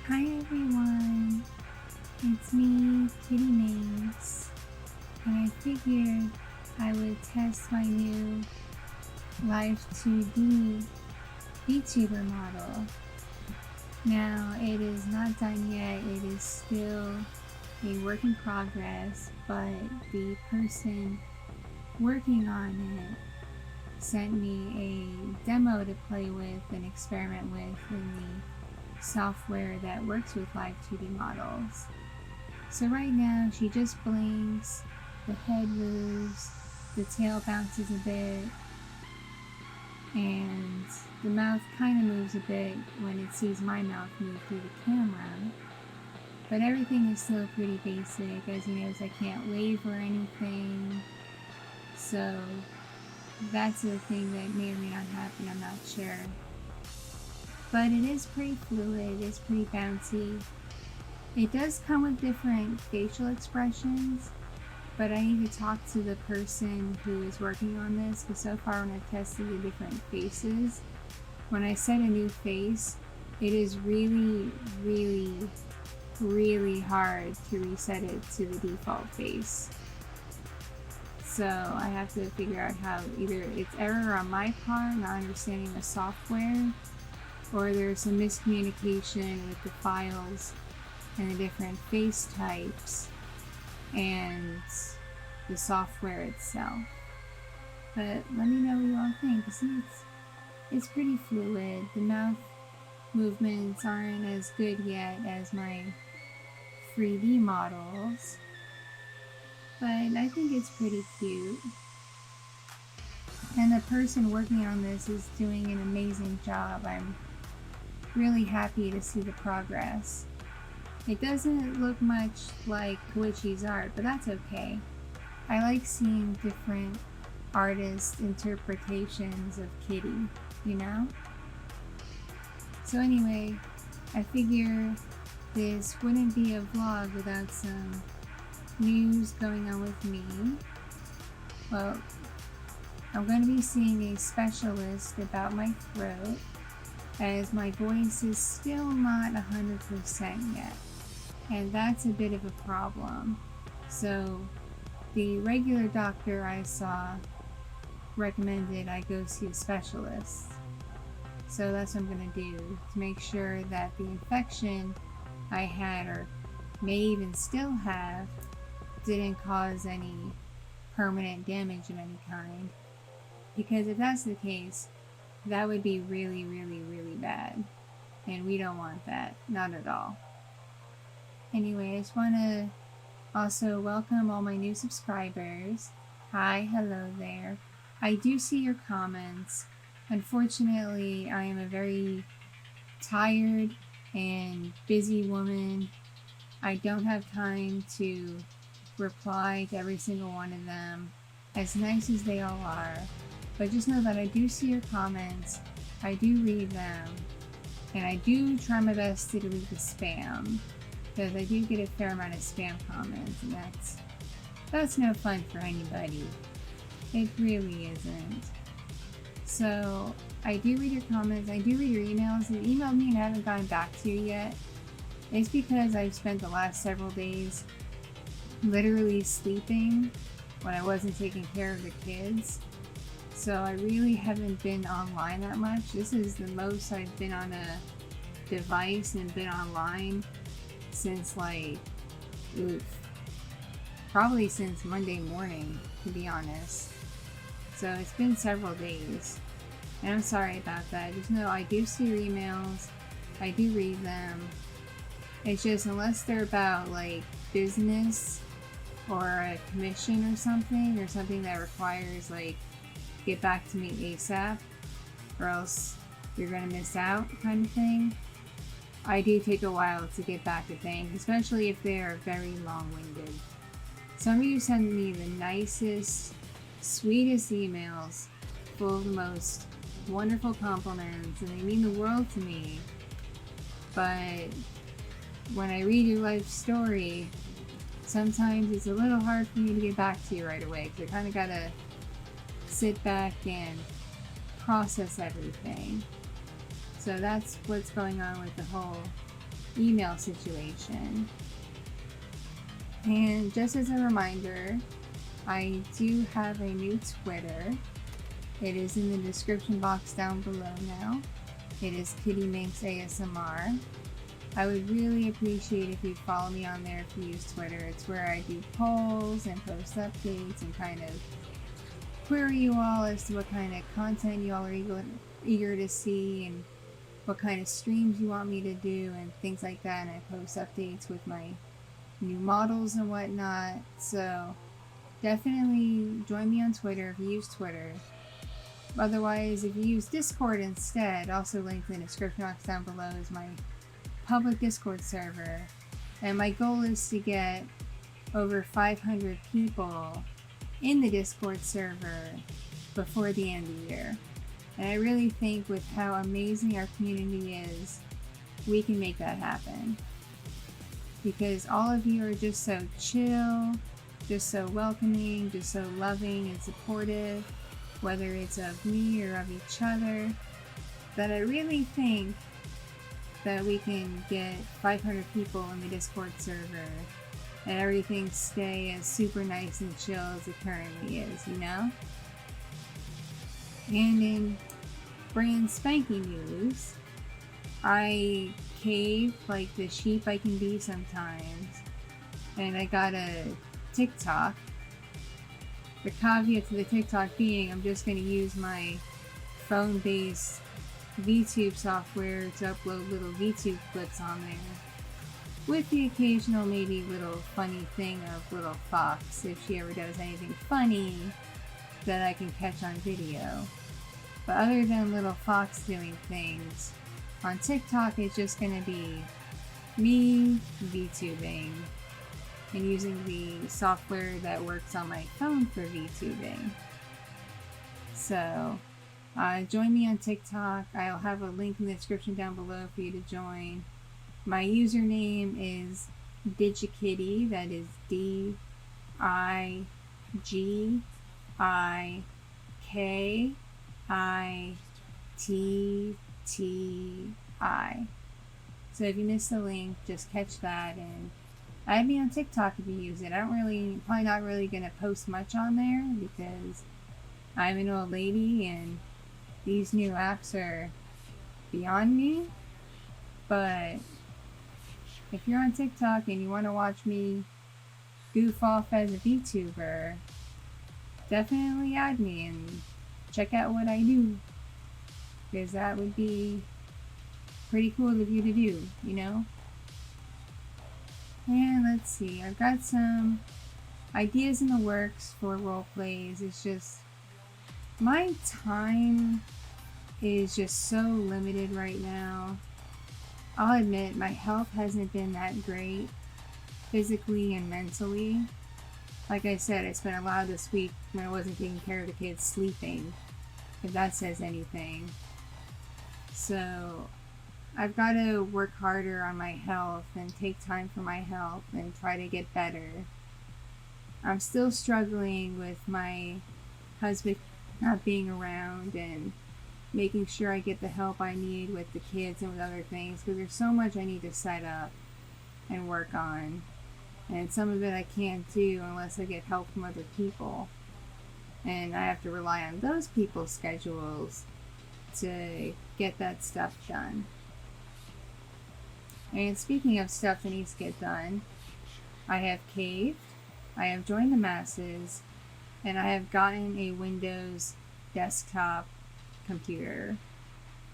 Hi everyone, it's me, Kitti Minx, and I figured I would test my new Live2D Vtuber-model. Now, it is not done yet, it is still a work in progress, but the person working on it sent me a demo to play with and experiment with in the software that works with Live2D models. So right now she just blinks, the head moves, the tail bounces a bit, and the mouth kind of moves a bit when it sees my mouth move through the camera. But everything is still pretty basic. As you notice, I can't wave or anything. So that's a thing that may or may not happen, I'm not sure. But it is pretty fluid, it's pretty bouncy. It does come with different facial expressions, but I need to talk to the person who is working on this, because so far when I've tested the different faces, when I set a new face, it is really hard to reset it to the default face. So I have to figure out how either it's error on my part, not understanding the software, or there's some miscommunication with the files and the different face types and the software itself. But let me know what you all think. See, it's pretty fluid. The mouth movements aren't as good yet as my 3D models, but I think it's pretty cute. And the person working on this is doing an amazing job. I'm really happy to see the progress. It doesn't look much like Koichi's art, but that's okay. I like seeing different artist interpretations of Kitti, you know? So anyway, I figure this wouldn't be a vlog without some news going on with me. Well, I'm going to be seeing a specialist about my throat, as my voice is still not 100% yet. And that's a bit of a problem. So the regular doctor I saw recommended I go see a specialist. So that's what I'm going to do to make sure that the infection I had, or may even still have, didn't cause any permanent damage of any kind. Because if that's the case, that would be really bad. And we don't want that. Not at all. Anyway, I just want to also welcome all my new subscribers. Hi, hello there. I do see your comments. Unfortunately, I am a very tired and busy woman. I don't have time to reply to every single one of them, as nice as they all are. But just know that I do see your comments, I do read them, and I do try my best to delete the spam, because I do get a fair amount of spam comments, and that's no fun for anybody. It really isn't. So I do read your comments, I do read your emails. You emailed me and I haven't gotten back to you yet. It's because I've spent the last several days literally sleeping when I wasn't taking care of the kids. So I really haven't been online that much. This is the most I've been on a device and been online since probably since Monday morning, to be honest. So it's been several days. And I'm sorry about that. Just know I do see your emails. I do read them. It's just, unless they're about business or a commission or something that requires get back to me ASAP, or else you're gonna miss out kind of thing, I do take a while to get back to things, especially if they are very long-winded. Some of you send me the nicest, sweetest emails full of the most wonderful compliments, and they mean the world to me. But when I read your life story, sometimes it's a little hard for me to get back to you right away, because I kind of gotta sit back and process everything. So that's what's going on with the whole email situation. And just as a reminder, I do have a new Twitter. It is in the description box down below now. It is Kitti Minx ASMR. I would really appreciate if you'd follow me on there if you use Twitter. It's where I do polls and post updates and kind of query you all as to what kind of content you all are eager to see and what kind of streams you want me to do and things like that. And I post updates with my new models and whatnot. So definitely join me on Twitter if you use Twitter. Otherwise, if you use Discord instead, also linked in the description box down below, is my public Discord server. And my goal is to get over 500 people in the Discord server before the end of the year. And I really think with how amazing our community is, we can make that happen. Because all of you are just so chill, just so welcoming, just so loving and supportive, whether it's of me or of each other, that I really think that we can get 500 people in the Discord server and everything stay as super nice and chill as it currently is, you know? And in brand spanking news, I cave like the sheep I can be sometimes, and I got a TikTok. The caveat to the TikTok being I'm just going to use my phone-based VTube software to upload little VTube clips on there, with the occasional maybe little funny thing of little Fox if she ever does anything funny that I can catch on video. But other than little Fox doing things, on TikTok it's just going to be me VTubing and using the software that works on my phone for VTubing. So join me on TikTok. I'll have a link in the description down below for you to join. My username is DigiKitti, that is DIGIKITTI. So if you missed the link, just catch that and add me on TikTok if you use it. Probably not really gonna post much on there because I'm an old lady and these new apps are beyond me. But if you're on TikTok and you want to watch me goof off as a VTuber, definitely add me and check out what I do, because that would be pretty cool of you to do, you know? And let's see, I've got some ideas in the works for role plays. It's just my time is just so limited right now. I'll admit my health hasn't been that great physically and mentally. Like I said, I spent a lot of this week when I wasn't taking care of the kids sleeping, if that says anything. So I've got to work harder on my health and take time for my health and try to get better. I'm still struggling with my husband not being around and making sure I get the help I need with the kids and with other things, because there's so much I need to set up and work on, and some of it I can't do unless I get help from other people, and I have to rely on those people's schedules to get that stuff done. And speaking of stuff that needs to get done, I have caved, I have joined the masses, and I have gotten a Windows desktop computer.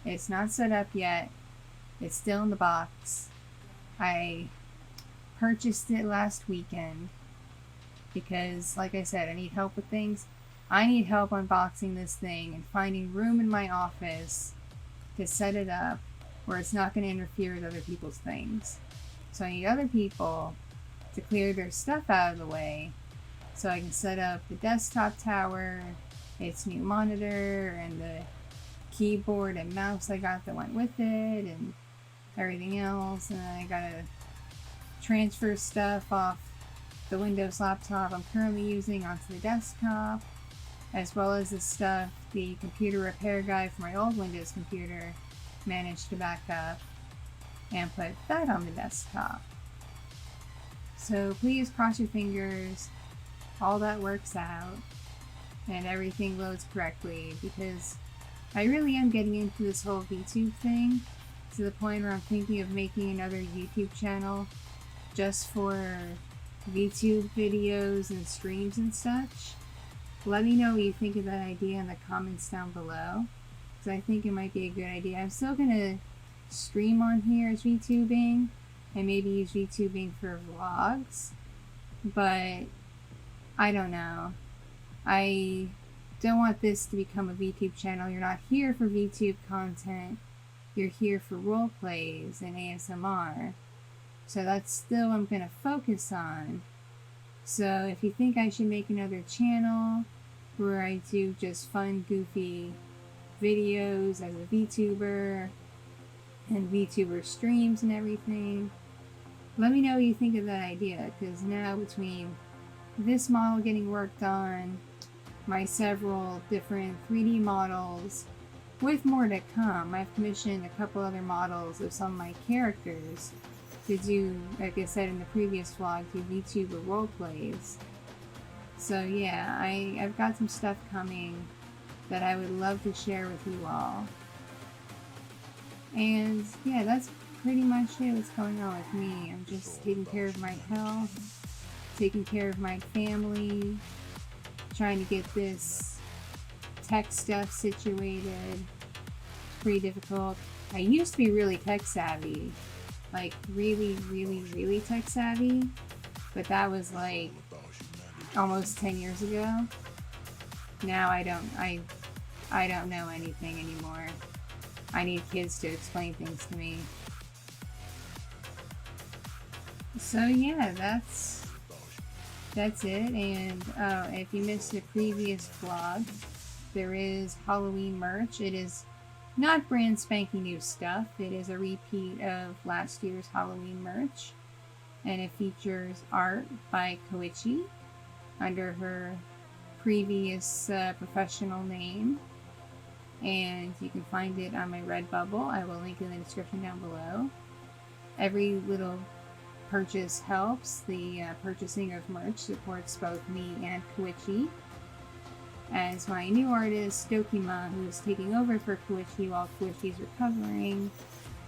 It's not set up yet. It's still in the box. I purchased it last weekend because, like I said, I need help with things. I need help unboxing this thing and finding room in my office to set it up where it's not going to interfere with other people's things. So I need other people to clear their stuff out of the way so I can set up the desktop tower, its new monitor, and the keyboard and mouse I got that went with it, and everything else. And then I gotta transfer stuff off the Windows laptop I'm currently using onto the desktop, as well as the stuff the computer repair guy for my old Windows computer managed to back up. and put that on the desktop. So please cross your fingers, all that works out, and everything loads correctly, because I really am getting into this whole VTube thing to the point where I'm thinking of making another YouTube channel just for VTube videos and streams and such. Let me know what you think of that idea in the comments down below, because I think it might be a good idea. I'm still going to stream on here as VTubing, and maybe use VTubing for vlogs, but I don't know. I don't want this to become a VTube channel. You're not here for VTube content. You're here for role plays and ASMR. So that's still what I'm going to focus on. So if you think I should make another channel where I do just fun, goofy videos as a VTuber and VTuber streams and everything, let me know what you think of that idea, because now between this model getting worked on, my several different 3D models, with more to come, I've commissioned a couple other models of some of my characters to do, like I said in the previous vlog, do VTuber roleplays. So yeah, I've got some stuff coming that I would love to share with you all. And yeah, that's pretty much it what's going on with me. I'm just taking care of my health, taking care of my family, trying to get this tech stuff situated. It's pretty difficult. I used to be really tech savvy, like really tech savvy, but that was like almost 10 years ago. Now I don't know anything anymore. I need kids to explain things to me. So yeah, that's it. And if you missed the previous vlog, there is Halloween merch. It is not brand spanking new stuff. It is a repeat of last year's Halloween merch, and it features art by Kitti under her previous professional name, and you can find it on my Redbubble. I will link in the description down below. Every little purchase helps. The purchasing of merch supports both me and Kitti, as my new artist Dokima, who is taking over for Kitti while Kitti's recovering,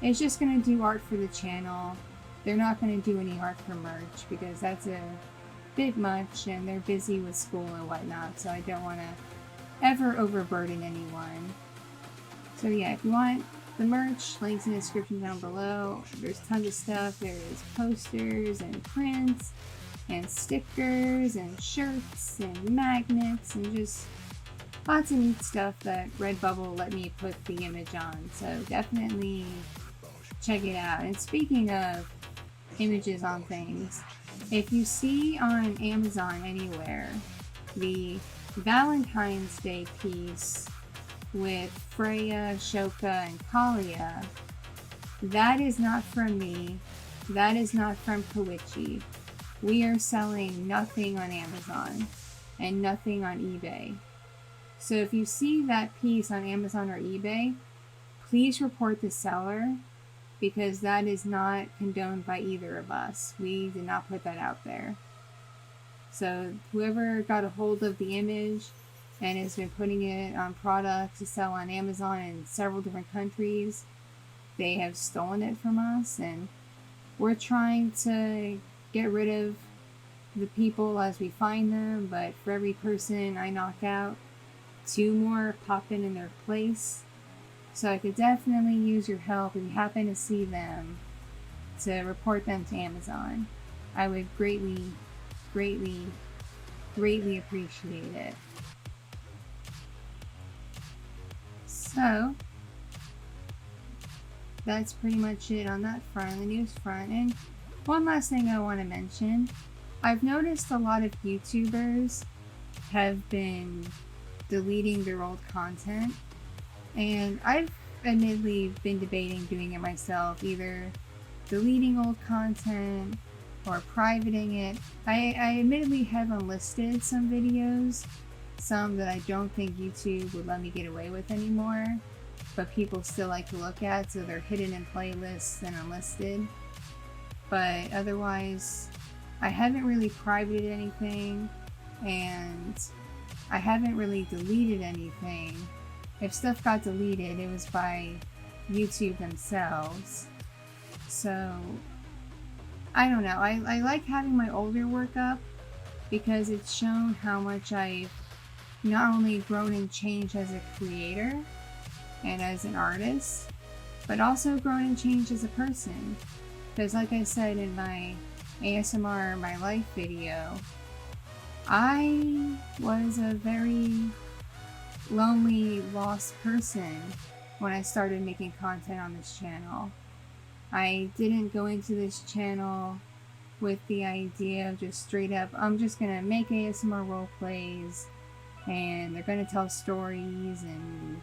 is just going to do art for the channel. They're not going to do any art for merch because that's a bit much and they're busy with school and whatnot, so I don't want to ever overburden anyone. So yeah, if you want the merch, links in the description down below. There's tons of stuff. There is posters and prints and stickers and shirts and magnets and just lots of neat stuff that Redbubble let me put the image on. So definitely check it out. And speaking of images on things, if you see on Amazon anywhere the Valentine's Day piece with Freya, Shoka, and Kalia, that is not from me. That is not from Kitti. We are selling nothing on Amazon and nothing on eBay. So if you see that piece on Amazon or eBay, please report the seller, because that is not condoned by either of us. We did not put that out there. So whoever got a hold of the image and has been putting it on products to sell on Amazon in several different countries, they have stolen it from us, and we're trying to get rid of the people as we find them, but for every person I knock out, 2 more pop in their place. So I could definitely use your help if you happen to see them to report them to Amazon. I would greatly appreciate it. So that's pretty much it on that front, the news front. And one last thing I want to mention, I've noticed a lot of YouTubers have been deleting their old content, and I've admittedly been debating doing it myself, either deleting old content or privating it. I admittedly have unlisted some videos, some that I don't think YouTube would let me get away with anymore, but people still like to look at, so they're hidden in playlists and unlisted. But otherwise, I haven't really privated anything, and I haven't really deleted anything. If stuff got deleted, it was by YouTube themselves. So, I don't know. I like having my older work up because it's shown how much I've not only grown and changed as a creator and as an artist, but also grown and changed as a person. Because like I said in my ASMR My Life video, I was a very lonely, lost person when I started making content on this channel. I didn't go into this channel with the idea of just straight up, I'm just gonna make ASMR role plays and they're gonna tell stories and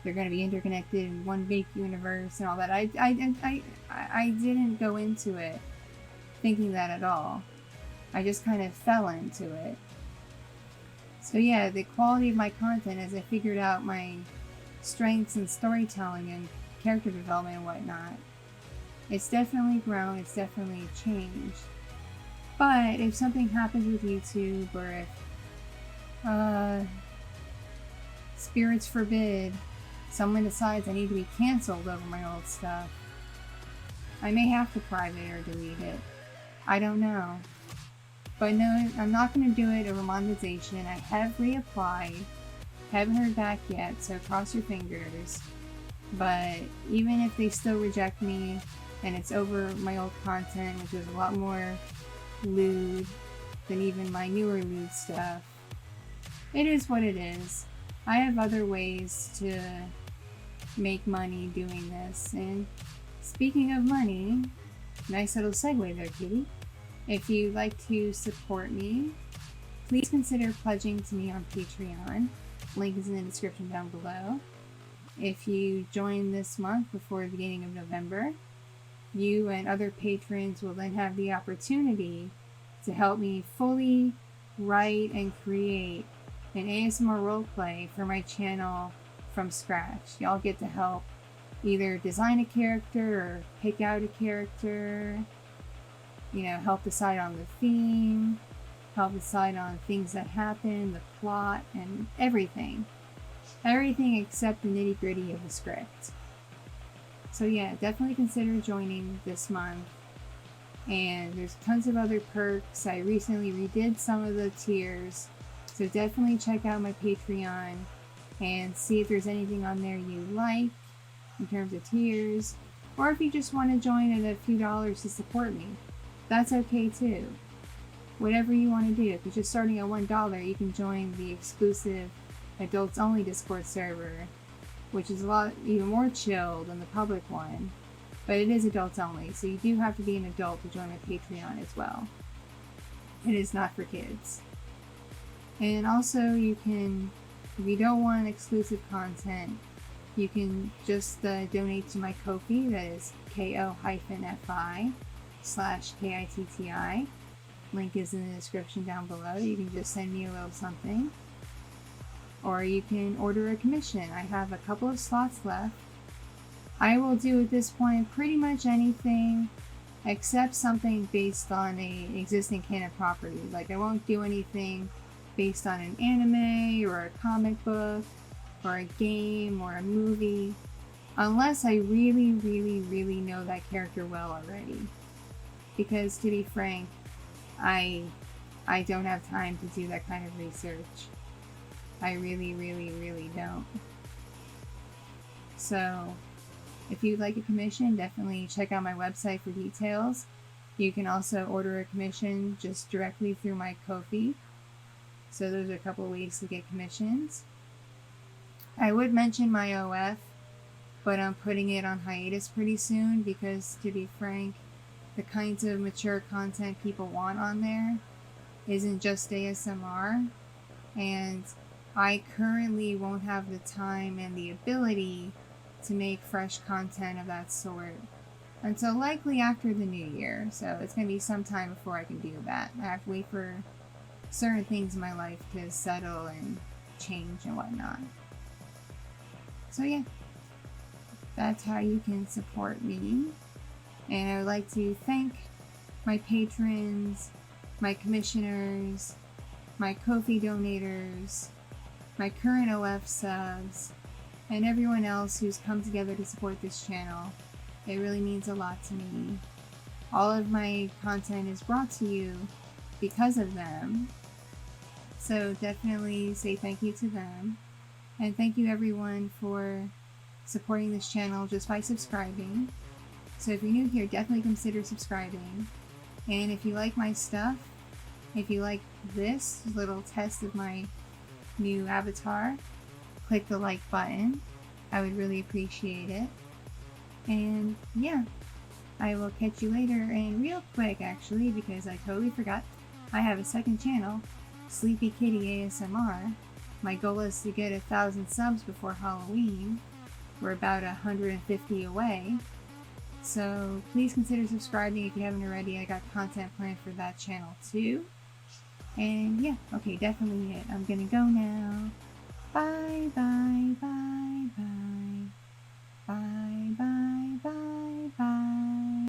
they're gonna be interconnected in one big universe and all that. I didn't go into it thinking that at all. I just kind of fell into it. So yeah, the quality of my content as I figured out my strengths in storytelling and character development and whatnot, it's definitely grown, it's definitely changed. But if something happens with YouTube, or if, spirits forbid, someone decides I need to be canceled over my old stuff, I may have to private or delete it. I don't know. But no, I'm not going to do it over monetization. I have reapplied. Haven't heard back yet, so cross your fingers. But even if they still reject me, and it's over my old content, which is a lot more lewd than even my newer lewd stuff, it is what it is. I have other ways to make money doing this. And speaking of money, nice little segue there, Kitti. If you'd like to support me, please consider pledging to me on Patreon. Link is in the description down below. If you join this month before the beginning of November, you and other patrons will then have the opportunity to help me fully write and create an ASMR roleplay for my channel from scratch. Y'all get to help either design a character or pick out a character, you know, help decide on the theme, help decide on things that happen, the plot, and everything. Everything except the nitty-gritty of the script. So yeah, definitely consider joining this month. And there's tons of other perks. I recently redid some of the tiers, so definitely check out my Patreon and see if there's anything on there you like in terms of tiers, or if you just want to join at a few dollars to support me. That's okay too. Whatever you want to do. If you're just starting at $1, you can join the exclusive adults only Discord server, which is a lot even more chill than the public one, but it is adults only, so you do have to be an adult to join my Patreon as well. It is not for kids. And also you can, if you don't want exclusive content, you can just donate to my Ko-fi, that is ko-fi/KITTI. Link is in the description down below. You can just send me a little something. Or you can order a commission. I have a couple of slots left. I will do at this point pretty much anything except something based on an existing canon property. Like, I won't do anything based on an anime or a comic book or a game or a movie, unless I really, really, really know that character well already. Because to be frank, I don't have time to do that kind of research. I really, really, really don't. So, if you'd like a commission, definitely check out my website for details. You can also order a commission just directly through my Ko-fi. So those are a couple of ways to get commissions. I would mention my OF, but I'm putting it on hiatus pretty soon because, to be frank, the kinds of mature content people want on there isn't just ASMR, and I currently won't have the time and the ability to make fresh content of that sort until likely after the new year. So it's going to be some time before I can do that. I have to wait for certain things in my life to settle and change and whatnot. So yeah, That's how you can support me. And I would like to thank my patrons, my commissioners, my Ko-fi donators, my current OF subs, and everyone else who's come together to support this channel. It really means a lot to me. All of my content is brought to you because of them. So definitely say thank you to them. And thank you everyone for supporting this channel just by subscribing. So if you're new here, definitely consider subscribing. And if you like my stuff, if you like this little test of my new avatar, click the like button. I would really appreciate it. And yeah, I will catch you later. And real quick actually, because I totally forgot, I have a second channel, Sleepy Kitty ASMR. My goal is to get 1,000 subs before Halloween. We're about 150 away. So please consider subscribing if you haven't already. I got content planned for that channel too. And yeah, okay, definitely it. I'm gonna go now. Bye, bye, bye, bye.